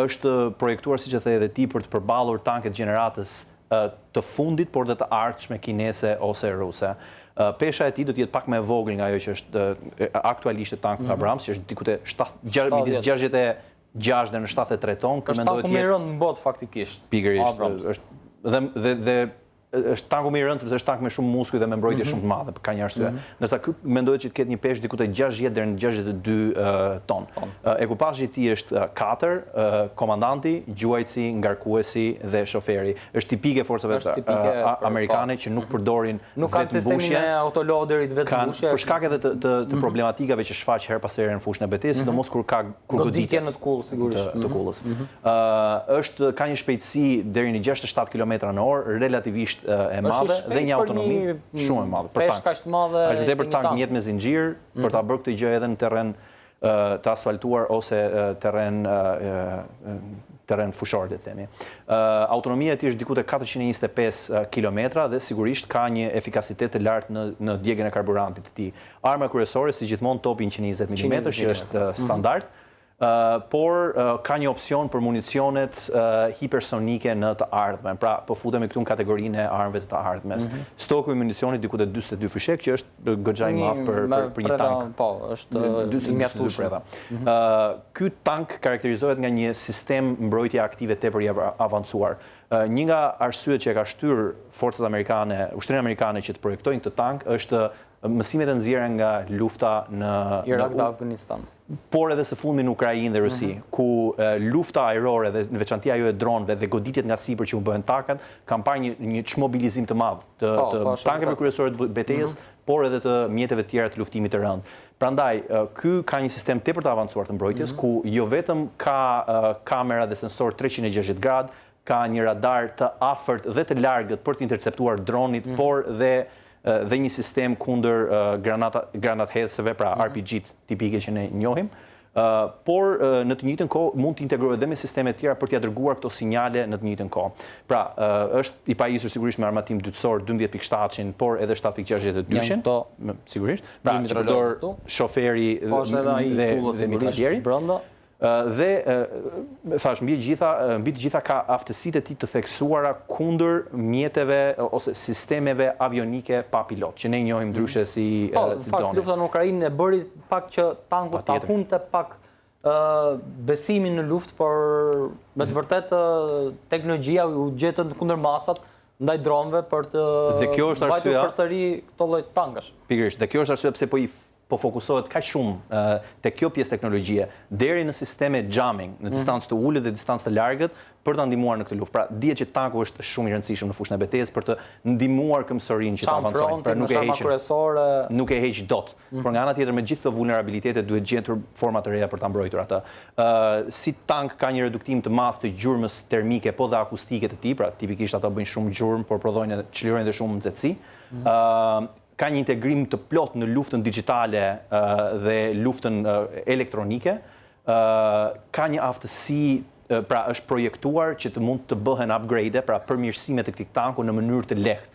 është projektuar, siç e the edhe ti, për të përballur tanket gjeneratës të fundit, por dhe të ardhshme kinese ose ruse. Pesha e tij do të jetë pak më e vogël nga ajo që është aktualisht e tankut Abrams, që është diku te midis 66 dhe në 73 ton. Është tanku më i rënd në botë faktikisht. Pikërisht, dhe është tanku më i rënd sepse është tank me shumë muskuj dhe me mbrojtje shumë të madhe, ka një arsye. Ndërsa ky mendohet që të ketë një peshë diku te 60 deri në 62 ton. Ekipazhi i tij është 4, komandanti, gjuajtësi, ngarkuesi dhe shoferi. Është tipike forcave amerikane që nuk përdorin nuk kanë sistemin e autoloaderit vetëmbushje. Për shkak edhe të problematikave që shfaq her pas here në fushën e betejës, sidomos kur ka goditje në të kull, sigurisht. Të kullës. Ka një shpejtësi deri në 67 km/h, relativisht e madhe dhe një autonomi shumë e madhe për tank. Është tepër tank mjet me zinxhir për ta bërë këtë gjë edhe në terren të asfaltuar ose terren fushor, le të themi. Autonomia e tij është diku te 425 km dhe sigurisht ka një efikasitet të lartë në djegjen e karburantit të tij. Arma kryesore si gjithmonë topi 120 mm që është standard. Por ka një opsion për municionet hipersonike në të ardhmen. Pra, po futemi këtu në kategorinë e armëve të ardhmes. Stoku i municionit diku te 42 fishek, që është goxha i madh për një tank. Po, është i mjaftueshëm. Ky tank karakterizohet nga një sistem mbrojtje aktive tepër i avancuar. Një nga arsyet që e ka shtyr forcat amerikane, ushtrinë amerikane që të projektojnë këtë tank është mësimet e nxjerra nga lufta në Irak dhe Afganistan. Por edhe së fundmi në Ukrainë dhe Rusi, ku lufta ajrore dhe në veçantia ajo e dronëve dhe goditjet nga sipër që u bëhen tankat, kanë parë një çmobilizim të madh të tankeve kryesore të betejës, por edhe të mjeteve të tjera të luftimit të rënd. Prandaj, ky ka një sistem tepër të avancuar të mbrojtjes, ku jo vetëm ka kamera dhe sensor 360 gradë, ka një radar të afërt dhe të largët për të interceptuar dronit, por dhe një sistem kundër granathethësve, pra RPG-t tipike që ne njohim, por në të njëjtën kohë mund të integrohet dhe me sisteme të tjera për t'ia dërguar këto sinjale në të njëjtën kohë. Pra, është i pajisur sigurisht me armatim dytësor 12.7-shin, por edhe 7.62-shin, sigurisht. Pra, që përdor shoferi dhe mitralieri. Dhe thash mbi të gjitha ka aftësitë e tij të theksuara kundër mjeteve ose sistemeve avionike pa pilot, që ne njohim ndryshe si drone. Lufta në Ukrainë e bëri pak që tanku ta humte pak besimin në luftë, por me të vërtetë teknologjia u gjetën kundër masat ndaj dronëve për të mbajtur përsëri këto lloj tankash. Pikërisht, dhe kjo është arsye pse po fokusohet kaq shumë te kjo pjesë teknologjie deri në sisteme jamming në distancë të ulët dhe distancë të largët për ta ndihmuar në këtë luftë. Pra, dihet që tanku është shumë i rëndësishëm në fushën e betejës për të ndihmuar këmbësorinë që të avancojë. Pra nuk e heq dot. Por nga ana tjetër me gjithë këto vulnerabilitete duhet gjetur forma të reja për ta mbrojtur atë. Si tank ka një reduktim të madh të gjurmës termike po dhe akustike të tij, pra tipikisht ato bëjnë shumë gjurmë, por prodhojnë çlirojnë dhe shumë nxehtësi. Ka një integrim të plot në luftën digjitale dhe luftën elektronike. Ka një aftësi, pra është projektuar që të mund të bëhen upgrade, pra përmirësimet e këtij tanku në mënyrë të lehtë.